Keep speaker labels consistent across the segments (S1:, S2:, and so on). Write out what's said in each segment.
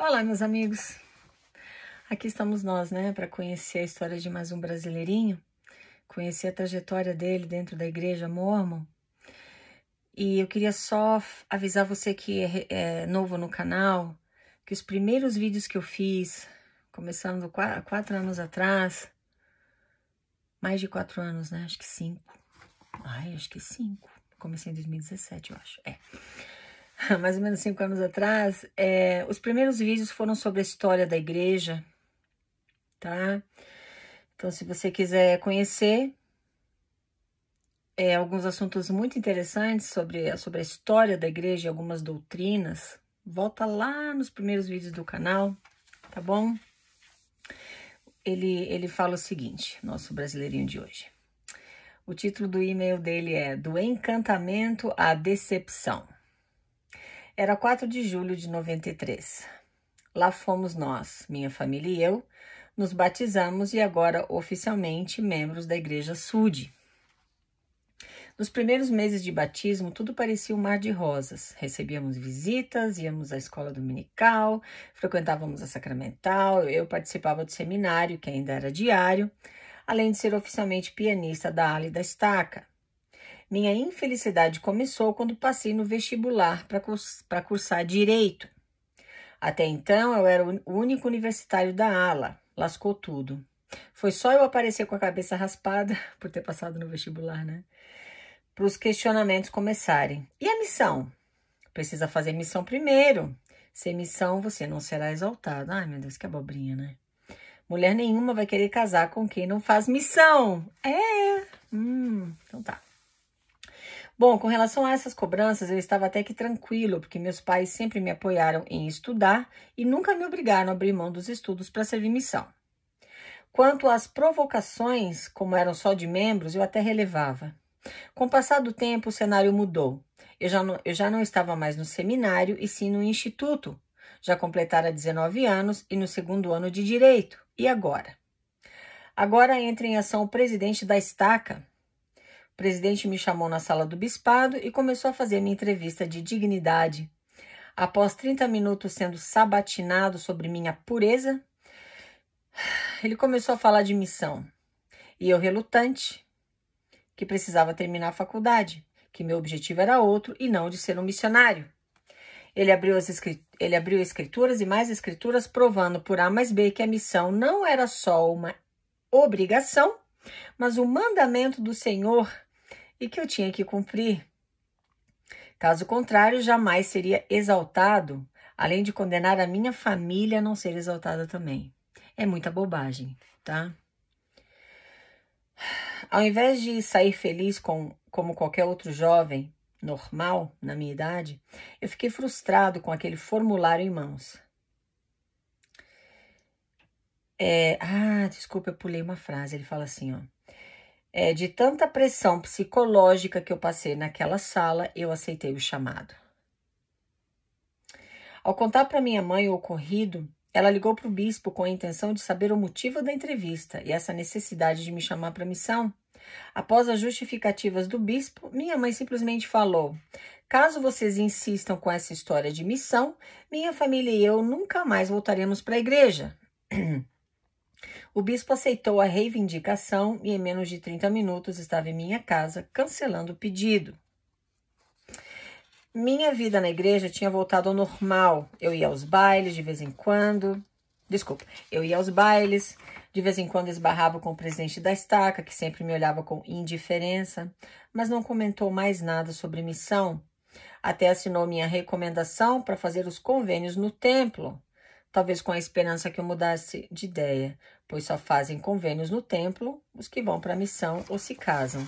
S1: Olá, meus amigos. Aqui estamos nós, né, para conhecer a história de mais um brasileirinho, conhecer a trajetória dele dentro da igreja Mórmon. E eu queria só avisar você que é novo no canal, que os primeiros vídeos que eu fiz, começando 4 anos atrás, mais de 4 anos, né, acho que 5. Acho que 5. Comecei em 2017, eu acho. Mais ou menos 5 anos atrás, os primeiros vídeos foram sobre a história da igreja, tá? Então, se você quiser conhecer alguns assuntos muito interessantes sobre a história da igreja e algumas doutrinas, volta lá nos primeiros vídeos do canal, tá bom? Ele fala o seguinte, nosso brasileirinho de hoje. O título do e-mail dele é Do Encantamento à Decepção. Era 4 de julho de 93. Lá fomos nós, minha família e eu, nos batizamos e agora oficialmente membros da Igreja SUD. Nos primeiros meses de batismo, tudo parecia um mar de rosas. Recebíamos visitas, íamos à escola dominical, frequentávamos a sacramental, eu participava do seminário, que ainda era diário, além de ser oficialmente pianista da ala e da estaca. Minha infelicidade começou quando passei no vestibular para cursar Direito. Até então, eu era o único universitário da ala. Lascou tudo. Foi só eu aparecer com a cabeça raspada, por ter passado no vestibular, né? Para os questionamentos começarem. E a missão? Precisa fazer missão primeiro. Sem missão, você não será exaltado. Ai, meu Deus, que abobrinha, né? Mulher nenhuma vai querer casar com quem não faz missão. Então tá. Bom, com relação a essas cobranças, eu estava até que tranquilo, porque meus pais sempre me apoiaram em estudar e nunca me obrigaram a abrir mão dos estudos para servir missão. Quanto às provocações, como eram só de membros, eu até relevava. Com o passar do tempo, o cenário mudou. Eu já não estava mais no seminário, e sim no instituto. Já completara 19 anos e no 2º ano de Direito. E agora? Agora entra em ação o presidente da estaca. O presidente me chamou na sala do bispado e começou a fazer minha entrevista de dignidade. Após 30 minutos sendo sabatinado sobre minha pureza, ele começou a falar de missão. E eu, relutante, que precisava terminar a faculdade, que meu objetivo era outro e não de ser um missionário. Ele abriu escrituras e mais escrituras, provando por A mais B que a missão não era só uma obrigação, mas um mandamento do Senhor e que eu tinha que cumprir. Caso contrário, jamais seria exaltado, além de condenar a minha família a não ser exaltada também. É muita bobagem, tá? Ao invés de sair feliz como qualquer outro jovem normal na minha idade, eu fiquei frustrado com aquele formulário em mãos. Desculpa, eu pulei uma frase. Ele fala assim, ó. De tanta pressão psicológica que eu passei naquela sala, eu aceitei o chamado. Ao contar para minha mãe o ocorrido, ela ligou para o bispo com a intenção de saber o motivo da entrevista e essa necessidade de me chamar para a missão. Após as justificativas do bispo, minha mãe simplesmente falou: caso vocês insistam com essa história de missão, minha família e eu nunca mais voltaremos para a igreja. O bispo aceitou a reivindicação e em menos de 30 minutos estava em minha casa cancelando o pedido. Minha vida na igreja tinha voltado ao normal. Eu ia aos bailes de vez em quando. De vez em quando esbarrava com o presidente da estaca, que sempre me olhava com indiferença, mas não comentou mais nada sobre missão. Até assinou minha recomendação para fazer os convênios no templo, talvez com a esperança que eu mudasse de ideia, pois só fazem convênios no templo os que vão para a missão ou se casam.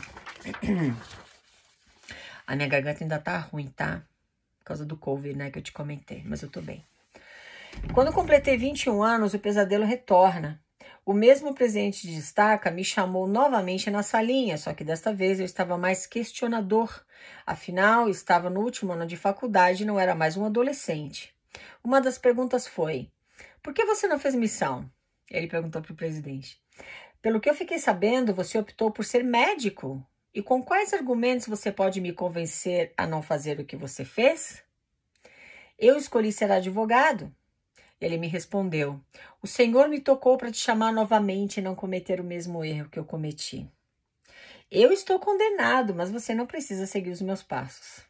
S1: A minha garganta ainda tá ruim, tá? Por causa do Covid, né, que eu te comentei, mas eu tô bem. Quando completei 21 anos, o pesadelo retorna. O mesmo presidente de estaca me chamou novamente na salinha, só que desta vez eu estava mais questionador. Afinal, estava no último ano de faculdade e não era mais um adolescente. Uma das perguntas foi: por que você não fez missão? Ele perguntou para o presidente. Pelo que eu fiquei sabendo, você optou por ser médico. E com quais argumentos você pode me convencer a não fazer o que você fez? Eu escolhi ser advogado. Ele me respondeu: o Senhor me tocou para te chamar novamente e não cometer o mesmo erro que eu cometi. Eu estou condenado, mas você não precisa seguir os meus passos.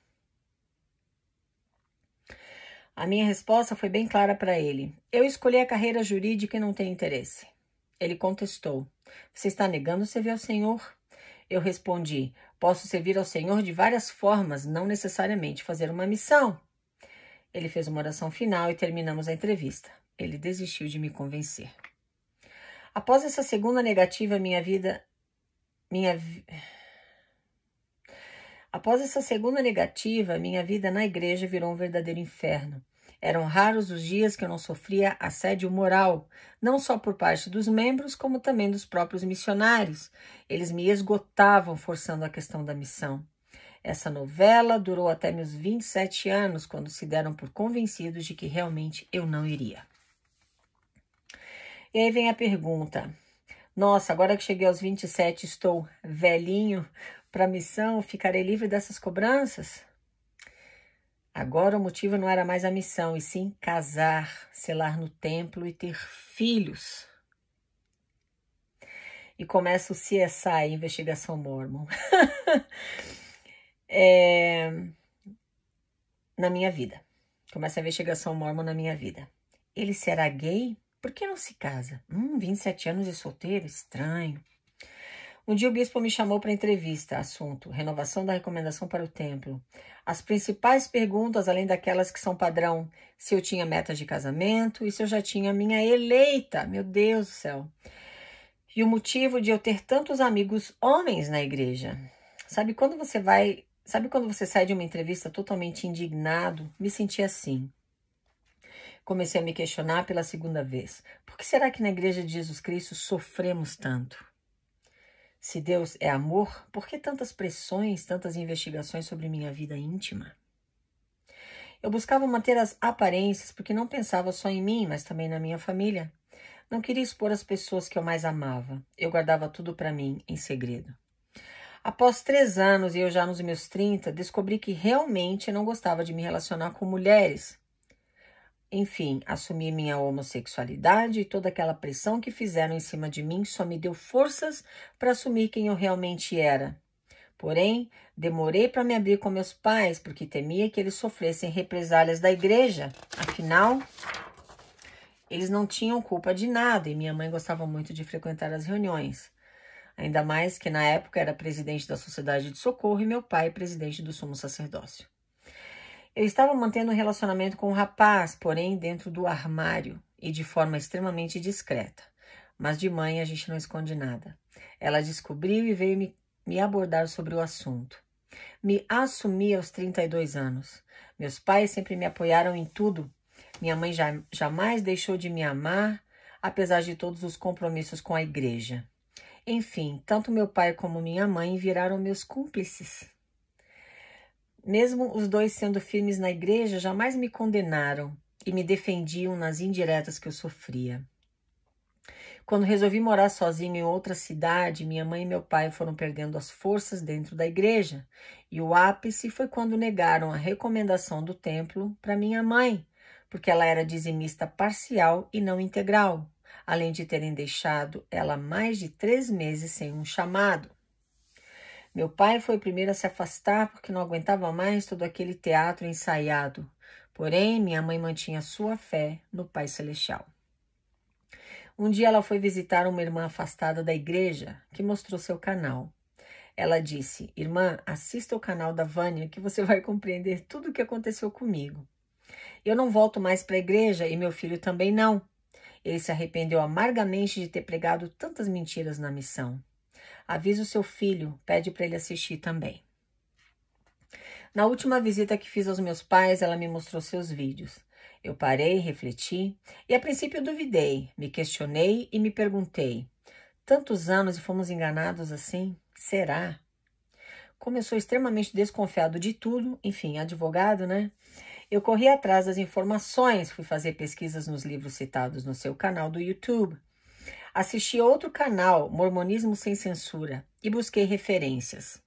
S1: A minha resposta foi bem clara para ele. Eu escolhi a carreira jurídica e não tenho interesse. Ele contestou: você está negando servir ao Senhor? Eu respondi: posso servir ao Senhor de várias formas, não necessariamente fazer uma missão. Ele fez uma oração final e terminamos a entrevista. Ele desistiu de me convencer. Após essa segunda negativa, minha vida na igreja virou um verdadeiro inferno. Eram raros os dias que eu não sofria assédio moral, não só por parte dos membros, como também dos próprios missionários. Eles me esgotavam forçando a questão da missão. Essa novela durou até meus 27 anos, quando se deram por convencidos de que realmente eu não iria. E aí vem a pergunta: nossa, agora que cheguei aos 27, estou velhinho para a missão, ficarei livre dessas cobranças? Agora o motivo não era mais a missão, e sim casar, selar no templo e ter filhos. E começa o CSI, Investigação Mormon. Na minha vida. Começa a Investigação Mormon na minha vida. Ele será gay? Por que não se casa? 27 anos de solteiro? Estranho. Um dia o bispo me chamou para entrevista. Assunto: renovação da recomendação para o templo. As principais perguntas, além daquelas que são padrão: se eu tinha metas de casamento e se eu já tinha minha eleita. Meu Deus do céu. E o motivo de eu ter tantos amigos homens na igreja. Sabe quando você sai de uma entrevista totalmente indignado? Me senti assim. Comecei a me questionar pela segunda vez. Por que será que na Igreja de Jesus Cristo sofremos tanto? Se Deus é amor, por que tantas pressões, tantas investigações sobre minha vida íntima? Eu buscava manter as aparências porque não pensava só em mim, mas também na minha família. Não queria expor as pessoas que eu mais amava. Eu guardava tudo para mim, em segredo. Após 3 anos e eu já nos meus 30, descobri que realmente não gostava de me relacionar com mulheres. Enfim, assumi minha homossexualidade e toda aquela pressão que fizeram em cima de mim só me deu forças para assumir quem eu realmente era. Porém, demorei para me abrir com meus pais porque temia que eles sofressem represálias da igreja. Afinal, eles não tinham culpa de nada e minha mãe gostava muito de frequentar as reuniões. Ainda mais que na época era presidente da Sociedade de Socorro e meu pai presidente do Sumo Sacerdócio. Eu estava mantendo um relacionamento com um rapaz, porém dentro do armário e de forma extremamente discreta. Mas de mãe a gente não esconde nada. Ela descobriu e veio me abordar sobre o assunto. Me assumi aos 32 anos. Meus pais sempre me apoiaram em tudo. Minha mãe jamais deixou de me amar, apesar de todos os compromissos com a igreja. Enfim, tanto meu pai como minha mãe viraram meus cúmplices. Mesmo os dois sendo firmes na igreja, jamais me condenaram e me defendiam nas indiretas que eu sofria. Quando resolvi morar sozinho em outra cidade, minha mãe e meu pai foram perdendo as forças dentro da igreja. E o ápice foi quando negaram a recomendação do templo para minha mãe, porque ela era dizimista parcial e não integral, além de terem deixado ela mais de 3 meses sem um chamado. Meu pai foi o primeiro a se afastar porque não aguentava mais todo aquele teatro ensaiado. Porém, minha mãe mantinha sua fé no Pai Celestial. Um dia ela foi visitar uma irmã afastada da igreja, que mostrou seu canal. Ela disse: irmã, assista o canal da Vânia que você vai compreender tudo o que aconteceu comigo. Eu não volto mais para a igreja e meu filho também não. Ele se arrependeu amargamente de ter pregado tantas mentiras na missão. Avisa o seu filho, pede para ele assistir também. Na última visita que fiz aos meus pais, ela me mostrou seus vídeos. Eu parei, refleti e a princípio duvidei, me questionei e me perguntei: tantos anos e fomos enganados assim? Será? Como eu sou extremamente desconfiado de tudo, enfim, advogado, né? Eu corri atrás das informações, fui fazer pesquisas nos livros citados no seu canal do YouTube. Assisti outro canal, Mormonismo Sem Censura, e busquei referências.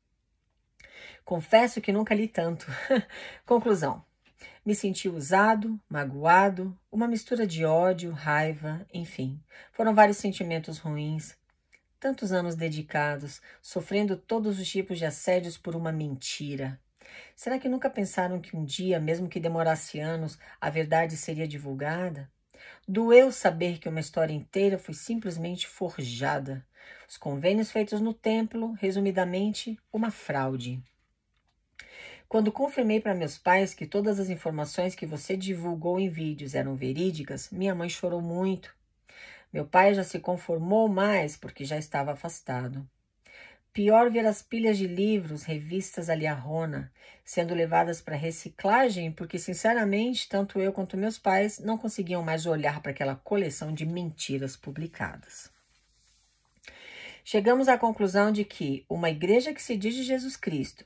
S1: Confesso que nunca li tanto. Conclusão. Me senti usado, magoado, uma mistura de ódio, raiva, enfim. Foram vários sentimentos ruins. Tantos anos dedicados, sofrendo todos os tipos de assédios por uma mentira. Será que nunca pensaram que um dia, mesmo que demorasse anos, a verdade seria divulgada? Doeu saber que uma história inteira foi simplesmente forjada. Os convênios feitos no templo, resumidamente, uma fraude. Quando confirmei para meus pais que todas as informações que você divulgou em vídeos eram verídicas, minha mãe chorou muito. Meu pai já se conformou mais porque já estava afastado. Pior ver as pilhas de livros, revistas ali à rona, sendo levadas para reciclagem, porque, sinceramente, tanto eu quanto meus pais não conseguiam mais olhar para aquela coleção de mentiras publicadas. Chegamos à conclusão de que uma igreja que se diz de Jesus Cristo,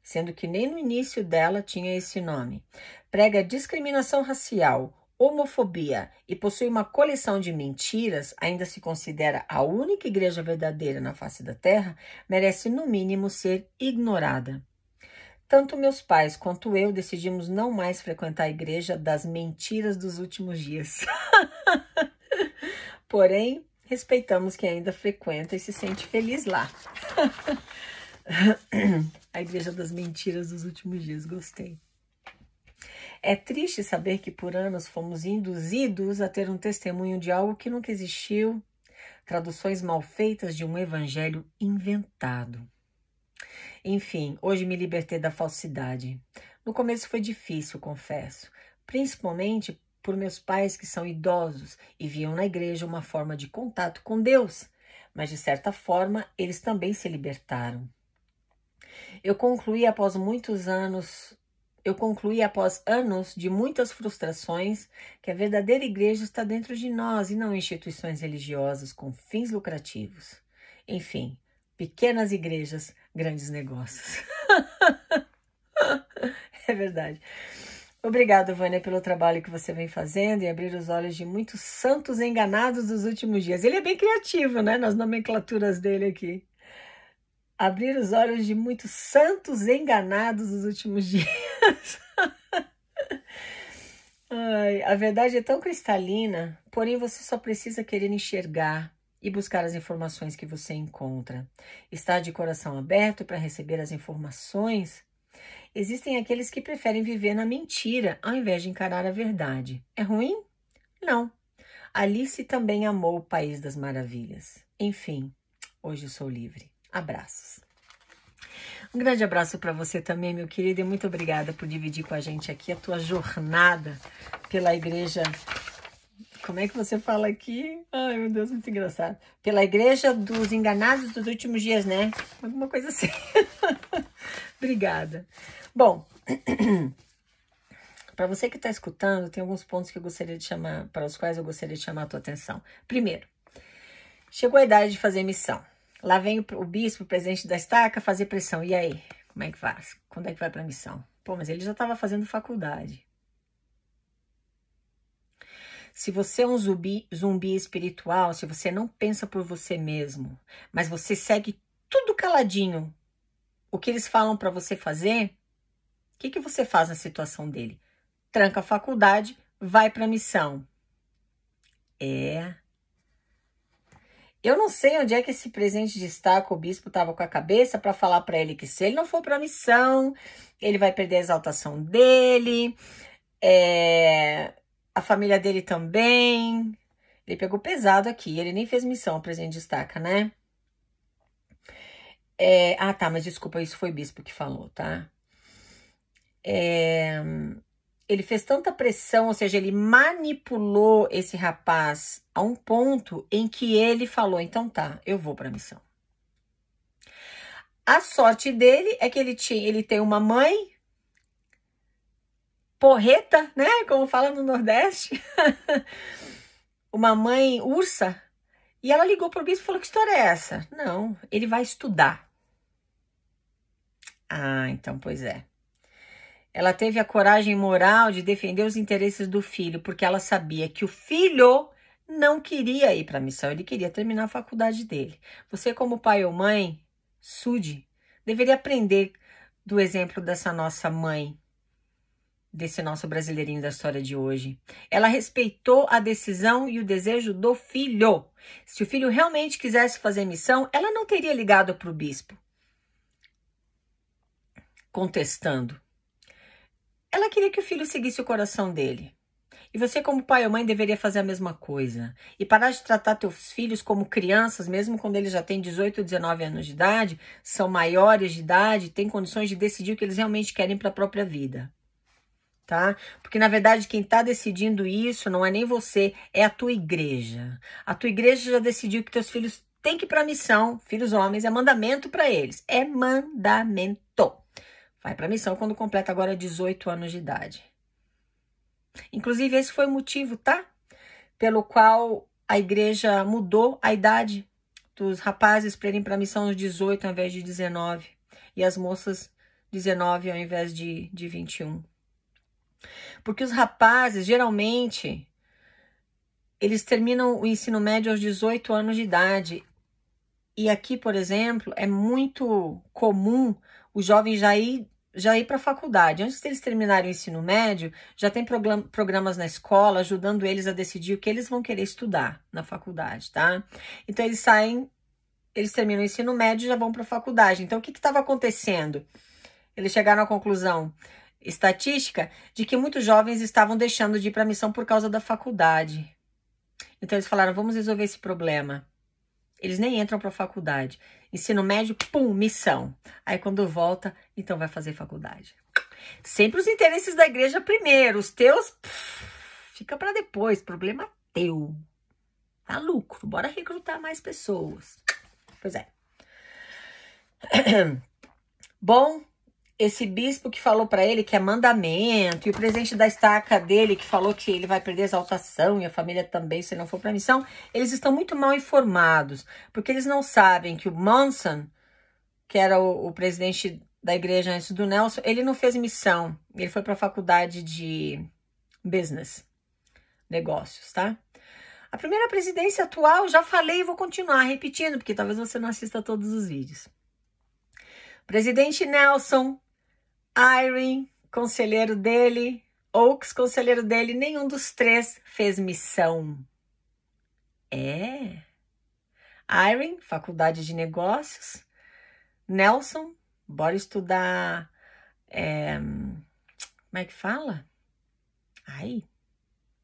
S1: sendo que nem no início dela tinha esse nome, prega discriminação racial, homofobia e possui uma coleção de mentiras, ainda se considera a única igreja verdadeira na face da terra, merece no mínimo ser ignorada. Tanto meus pais quanto eu decidimos não mais frequentar a igreja das mentiras dos últimos dias. Porém, respeitamos quem ainda frequenta e se sente feliz lá. A igreja das mentiras dos últimos dias, gostei. É triste saber que por anos fomos induzidos a ter um testemunho de algo que nunca existiu, traduções mal feitas de um evangelho inventado. Enfim, hoje me libertei da falsidade. No começo foi difícil, confesso, principalmente por meus pais que são idosos e viam na igreja uma forma de contato com Deus, mas de certa forma eles também se libertaram. Eu concluí após anos de muitas frustrações que a verdadeira igreja está dentro de nós e não em instituições religiosas com fins lucrativos. Enfim, pequenas igrejas, grandes negócios. É verdade. Obrigada, Vânia, pelo trabalho que você vem fazendo e abrir os olhos de muitos santos enganados dos últimos dias. Ele é bem criativo, né, nas nomenclaturas dele aqui. Abrir os olhos de muitos santos enganados dos últimos dias. Ai, a verdade é tão cristalina, porém você só precisa querer enxergar e buscar as informações que você encontra. Estar de coração aberto para receber as informações. Existem aqueles que preferem viver na mentira ao invés de encarar a verdade. É ruim? Não. Alice também amou o País das Maravilhas. Enfim, hoje eu sou livre. Abraços. Um grande abraço para você também, meu querido, e muito obrigada por dividir com a gente aqui a tua jornada pela igreja. Como é que você fala aqui? Ai, meu Deus, muito engraçado. Pela igreja dos enganados dos últimos dias, né? Alguma coisa assim. Obrigada. Bom, para você que está escutando, tem alguns pontos que eu gostaria de chamar, para os quais eu gostaria de chamar a tua atenção. Primeiro, chegou a idade de fazer missão. Lá vem o bispo, o presidente da estaca, fazer pressão. E aí? Como é que faz? Quando é que vai para a missão? Pô, mas ele já estava fazendo faculdade. Se você é um zumbi espiritual, se você não pensa por você mesmo, mas você segue tudo caladinho, o que eles falam para você fazer, o que você faz na situação dele? Tranca a faculdade, vai para a missão. Eu não sei onde é que esse presidente de estaca, o bispo, estava com a cabeça para falar para ele que se ele não for para a missão, ele vai perder a exaltação dele, a família dele também. Ele pegou pesado aqui, ele nem fez missão, o presidente de estaca, né? Tá, mas desculpa, isso foi o bispo que falou, tá? Ele fez tanta pressão, ou seja, ele manipulou esse rapaz a um ponto em que ele falou, então tá, eu vou para a missão. A sorte dele é que ele tem uma mãe porreta, né, como fala no Nordeste, uma mãe ursa, e ela ligou pro bispo e falou, que história é essa? Não, ele vai estudar. Ah, então, pois é. Ela teve a coragem moral de defender os interesses do filho, porque ela sabia que o filho não queria ir para a missão, ele queria terminar a faculdade dele. Você, como pai ou mãe, deveria aprender do exemplo dessa nossa mãe, desse nosso brasileirinho da história de hoje. Ela respeitou a decisão e o desejo do filho. Se o filho realmente quisesse fazer missão, ela não teria ligado para o bispo, contestando. Ela queria que o filho seguisse o coração dele. E você, como pai ou mãe, deveria fazer a mesma coisa. E parar de tratar teus filhos como crianças, mesmo quando eles já têm 18 ou 19 anos de idade, são maiores de idade, têm condições de decidir o que eles realmente querem para a própria vida. Tá? Porque, na verdade, quem está decidindo isso não é nem você, é a tua igreja. A tua igreja já decidiu que teus filhos têm que ir para a missão, filhos homens, é mandamento para eles. É mandamento. Vai para a missão quando completa agora 18 anos de idade. Inclusive, esse foi o motivo, tá? Pelo qual a igreja mudou a idade dos rapazes para irem para a missão aos 18 ao invés de 19. E as moças 19 ao invés de 21. Porque os rapazes, geralmente, eles terminam o ensino médio aos 18 anos de idade. E aqui, por exemplo, é muito comum os jovens já ir para a faculdade. Antes deles terminarem o ensino médio, já tem programas na escola ajudando eles a decidir o que eles vão querer estudar na faculdade, tá? Então, eles terminam o ensino médio e já vão para a faculdade. Então, o que estava acontecendo? Eles chegaram à conclusão estatística de que muitos jovens estavam deixando de ir para a missão por causa da faculdade. Então, eles falaram, vamos resolver esse problema. Eles nem entram para a faculdade. Ensino médio, pum, missão. Aí quando volta, então vai fazer faculdade. Sempre os interesses da igreja primeiro. Os teus, fica para depois. Problema teu. Tá lucro. Bora recrutar mais pessoas. Pois é. Bom, esse bispo que falou para ele que é mandamento, e o presidente da estaca dele que falou que ele vai perder a exaltação e a família também se não for para a missão, eles estão muito mal informados, porque eles não sabem que o Monson, que era o presidente da igreja antes do Nelson, ele não fez missão, ele foi para a faculdade de business, negócios, tá? A primeira presidência atual, já falei e vou continuar repetindo, porque talvez você não assista todos os vídeos. Presidente Nelson, Irene, conselheiro dele, Oaks, conselheiro dele, nenhum dos três fez missão. Irene, faculdade de negócios. Nelson, bora estudar, como é que fala?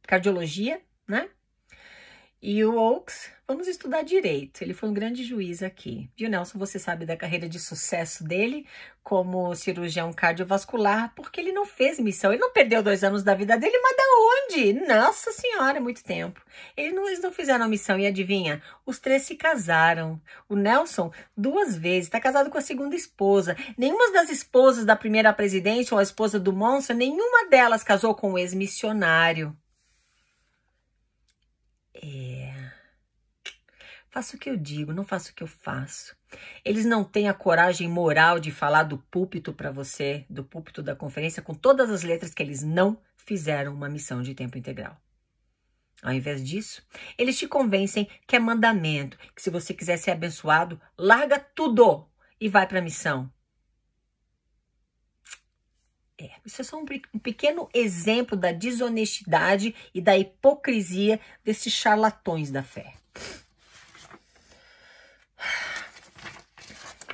S1: Cardiologia, né? E o Oaks, vamos estudar direito. Ele foi um grande juiz aqui. E o Nelson, você sabe da carreira de sucesso dele como cirurgião cardiovascular, porque ele não fez missão. Ele não perdeu 2 anos da vida dele, mas da onde? Nossa Senhora, é muito tempo. Eles não fizeram a missão e adivinha? Os 3 se casaram. O Nelson, 2 vezes, está casado com a segunda esposa. Nenhuma das esposas da primeira presidência ou a esposa do Monson, nenhuma delas casou com um ex-missionário. Faço o que eu digo, não faço o que eu faço. Eles não têm a coragem moral de falar do púlpito para você, do púlpito da conferência, com todas as letras que eles não fizeram uma missão de tempo integral. Ao invés disso, eles te convencem que é mandamento, que se você quiser ser abençoado, larga tudo e vai para a missão. Isso é só um pequeno exemplo da desonestidade e da hipocrisia desses charlatões da fé.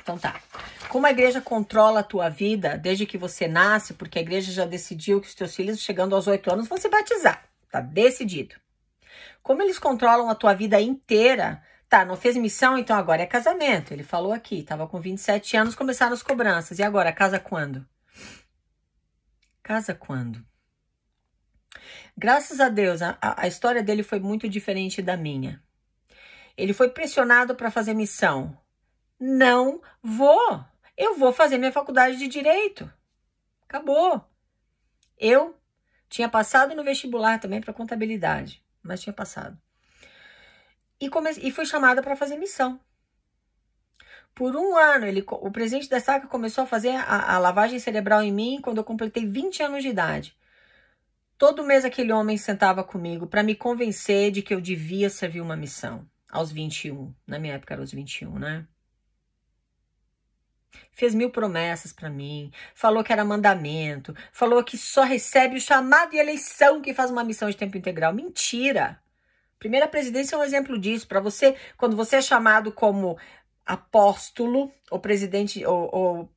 S1: Então tá. Como a igreja controla a tua vida desde que você nasce, porque a igreja já decidiu que os teus filhos, chegando aos 8 anos, vão se batizar. Tá decidido. Como eles controlam a tua vida inteira, tá, não fez missão, então agora é casamento. Ele falou aqui, tava com 27 anos, começaram as cobranças. E agora, casa quando? Casa quando? Graças a Deus, a história dele foi muito diferente da minha. Ele foi pressionado para fazer missão. Não vou. Eu vou fazer minha faculdade de Direito. Acabou. Eu tinha passado no vestibular também para contabilidade, mas tinha passado. E fui chamada para fazer missão. Por 1 ano, o presidente da estaca começou a fazer a lavagem cerebral em mim quando eu completei 20 anos de idade. Todo mês aquele homem sentava comigo para me convencer de que eu devia servir uma missão. Aos 21. Na minha época era aos 21, né? Fez 1000 promessas para mim, falou que era mandamento, falou que só recebe o chamado e eleição que faz uma missão de tempo integral. Mentira! Primeira presidência é um exemplo disso. Para você, quando você é chamado como apóstolo, ou presidente, ou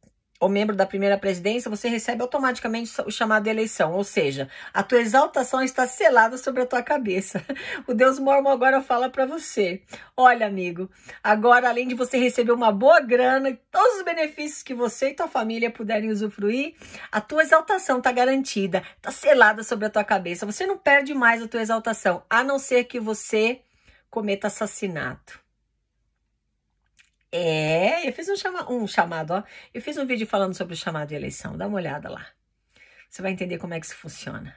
S1: membro da primeira presidência, você recebe automaticamente o chamado de eleição. Ou seja, a tua exaltação está selada sobre a tua cabeça. O Deus Mormon agora fala para você: olha, amigo, agora além de você receber uma boa grana e todos os benefícios que você e tua família puderem usufruir, a tua exaltação está garantida, está selada sobre a tua cabeça. Você não perde mais a tua exaltação, a não ser que você cometa assassinato. Eu fiz um chamado, ó. Eu fiz um vídeo falando sobre o chamado de eleição. Dá uma olhada lá. Você vai entender como é que isso funciona.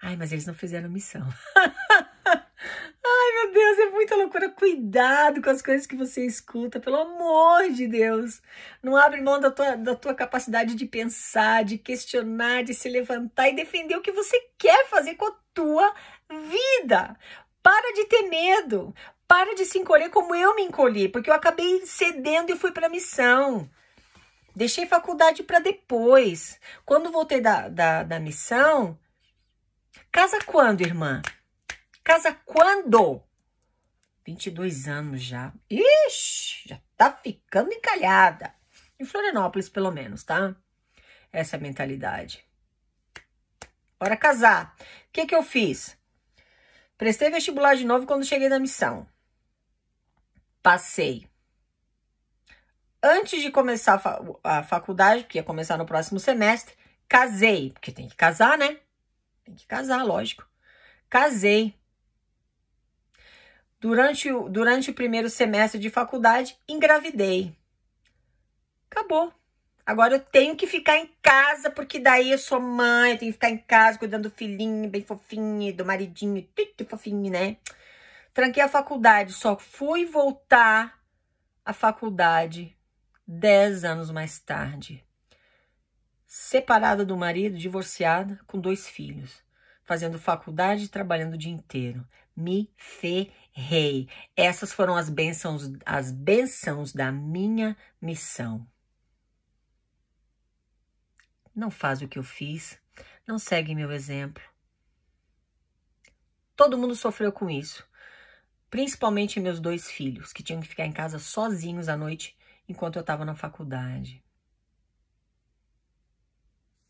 S1: Ai, mas eles não fizeram missão. Ai, meu Deus, é muita loucura. Cuidado com as coisas que você escuta, pelo amor de Deus. Não abre mão da tua capacidade de pensar, de questionar, de se levantar e defender o que você quer fazer com a tua vida. Para de ter medo. Para de se encolher como eu me encolhi, porque eu acabei cedendo e fui para a missão. Deixei faculdade para depois. Quando voltei da missão... Casa quando, irmã? Casa quando? 22 anos já. Ixi, já tá ficando encalhada. Em Florianópolis, pelo menos, tá? Essa é a mentalidade. Bora casar. O que eu fiz? Prestei vestibular de novo quando cheguei na missão. Passei. Antes de começar a faculdade, que ia começar no próximo semestre, casei. Porque tem que casar, né? Tem que casar, lógico. Casei. Durante o primeiro semestre de faculdade, engravidei. Acabou. Agora eu tenho que ficar em casa, porque daí eu sou mãe, eu tenho que ficar em casa cuidando do filhinho, bem fofinho, do maridinho, tudo fofinho, né? Tranquei a faculdade, só fui voltar à faculdade 10 anos mais tarde. Separada do marido, divorciada, com 2 filhos. Fazendo faculdade e trabalhando o dia inteiro. Me ferrei. Essas foram as bênçãos da minha missão. Não faz o que eu fiz. Não segue meu exemplo. Todo mundo sofreu com isso. Principalmente meus 2 filhos, que tinham que ficar em casa sozinhos à noite enquanto eu estava na faculdade.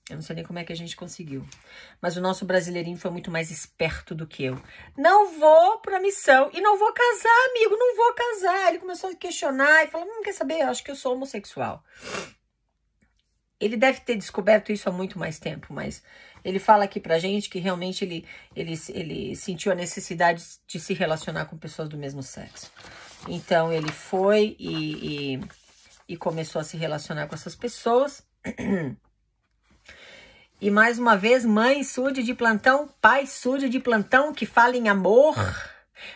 S1: Eu não sei nem como é que a gente conseguiu. Mas o nosso brasileirinho foi muito mais esperto do que eu. Não vou pra missão e não vou casar, amigo, não vou casar. Ele começou a questionar e falou, quer saber, eu acho que eu sou homossexual. Ele deve ter descoberto isso há muito mais tempo, mas ele fala aqui pra gente que realmente ele sentiu a necessidade de se relacionar com pessoas do mesmo sexo. Então ele foi e começou a se relacionar com essas pessoas. E mais uma vez, mãe surda de plantão, pai surdo de plantão, que fala em amor,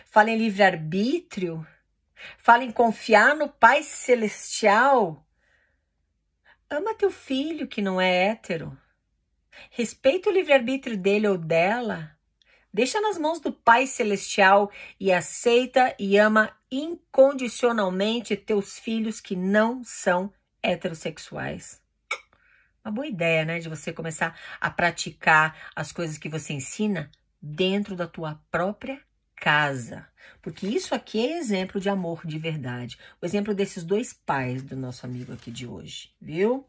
S1: fala em livre-arbítrio, fala em confiar no Pai Celestial. Ama teu filho que não é hétero. Respeita o livre-arbítrio dele ou dela. Deixa nas mãos do Pai Celestial e aceita e ama incondicionalmente teus filhos que não são heterossexuais. Uma boa ideia, né? De você começar a praticar as coisas que você ensina dentro da tua própria casa. Porque isso aqui é exemplo de amor de verdade. O exemplo desses 2 pais do nosso amigo aqui de hoje, viu?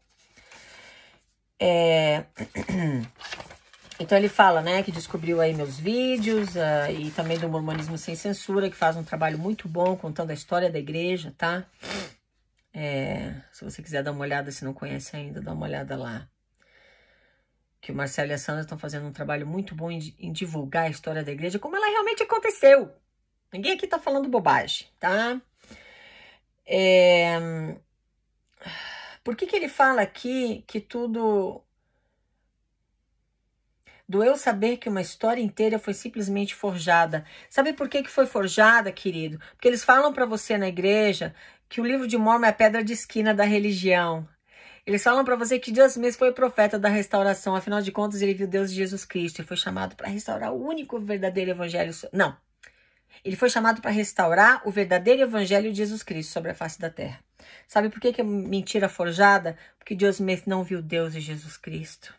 S1: Então ele fala, né, que descobriu aí meus vídeos e também do Mormonismo Sem Censura, que faz um trabalho muito bom contando a história da igreja, tá? Se você quiser dar uma olhada, se não conhece ainda, dá uma olhada lá. Que o Marcelo e a Sandra estão fazendo um trabalho muito bom em divulgar a história da igreja, como ela realmente aconteceu. Ninguém aqui tá falando bobagem, tá? Por que ele fala aqui que tudo... Doeu saber que uma história inteira foi simplesmente forjada. Sabe por que foi forjada, querido? Porque eles falam para você na igreja que o livro de Mormon é a pedra de esquina da religião. Eles falam para você que Deus mesmo foi o profeta da restauração. Afinal de contas, ele viu Deus de Jesus Cristo e foi chamado para restaurar o único verdadeiro evangelho. Não. Ele foi chamado para restaurar o verdadeiro evangelho de Jesus Cristo sobre a face da terra. Sabe por que é mentira forjada? Porque Joseph Smith não viu Deus e Jesus Cristo.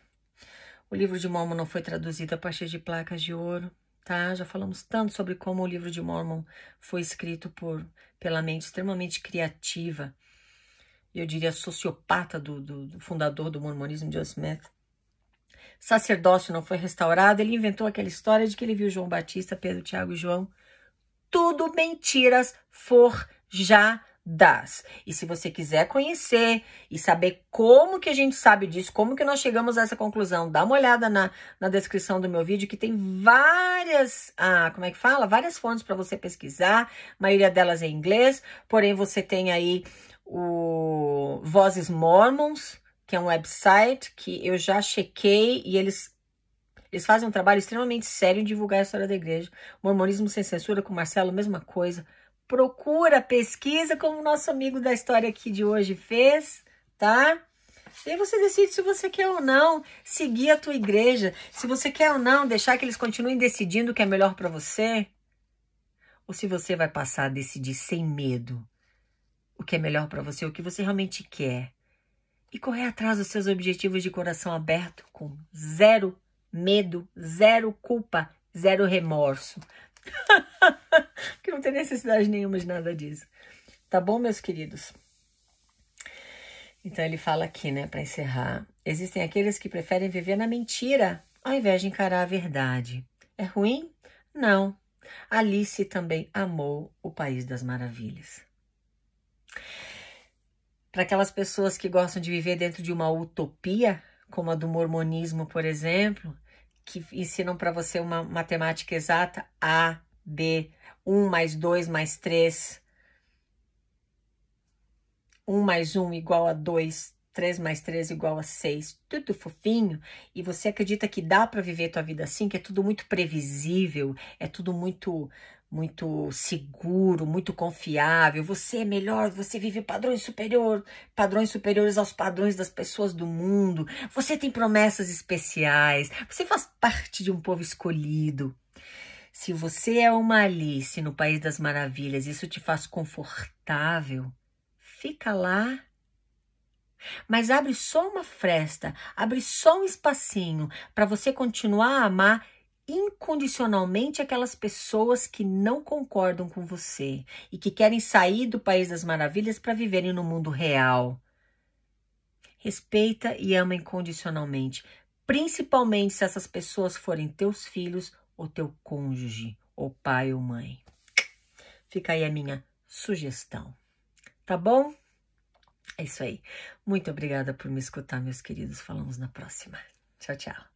S1: O livro de Mórmon não foi traduzido a partir de placas de ouro, tá? Já falamos tanto sobre como o livro de Mórmon foi escrito pela mente extremamente criativa, eu diria sociopata do fundador do mormonismo, Joseph Smith. Sacerdócio não foi restaurado, ele inventou aquela história de que ele viu João Batista, Pedro, Tiago e João. Tudo mentiras forjadas. E se você quiser conhecer e saber como que a gente sabe disso, como que nós chegamos a essa conclusão, dá uma olhada na descrição do meu vídeo, que tem várias, várias fontes para você pesquisar, a maioria delas em inglês, porém você tem aí o Vozes Mormons, que é um website que eu já chequei e eles fazem um trabalho extremamente sério em divulgar a história da igreja. Mormonismo Sem Censura com Marcelo, mesma coisa. Procura, pesquisa, como o nosso amigo da história aqui de hoje fez, tá? E aí você decide se você quer ou não seguir a tua igreja, se você quer ou não deixar que eles continuem decidindo o que é melhor para você, ou se você vai passar a decidir sem medo o que é melhor para você, o que você realmente quer, e correr atrás dos seus objetivos de coração aberto, com zero medo, zero culpa, zero remorso. Que não tem necessidade nenhuma de nada disso. Tá bom, meus queridos? Então ele fala aqui, né, para encerrar. Existem aqueles que preferem viver na mentira ao invés de encarar a verdade. É ruim? Não. Alice também amou o País das Maravilhas. Para aquelas pessoas que gostam de viver dentro de uma utopia, como a do mormonismo, por exemplo, que ensinam para você uma matemática exata, A, B, 1 mais 2 mais 3, 1 mais 1 igual a 2, 3 mais 3 igual a 6, tudo fofinho, e você acredita que dá para viver tua vida assim, que é tudo muito previsível, é tudo muito seguro, muito confiável, você é melhor, você vive padrões superiores aos padrões das pessoas do mundo, você tem promessas especiais, você faz parte de um povo escolhido. Se você é uma Alice no País das Maravilhas, isso te faz confortável, fica lá. Mas abre só uma fresta, abre só um espacinho para você continuar a amar incondicionalmente aquelas pessoas que não concordam com você e que querem sair do País das Maravilhas para viverem no mundo real. Respeita e ama incondicionalmente, principalmente se essas pessoas forem teus filhos ou teu cônjuge, ou pai ou mãe. Fica aí a minha sugestão, tá bom? É isso aí. Muito obrigada por me escutar, meus queridos. Falamos na próxima. Tchau, tchau.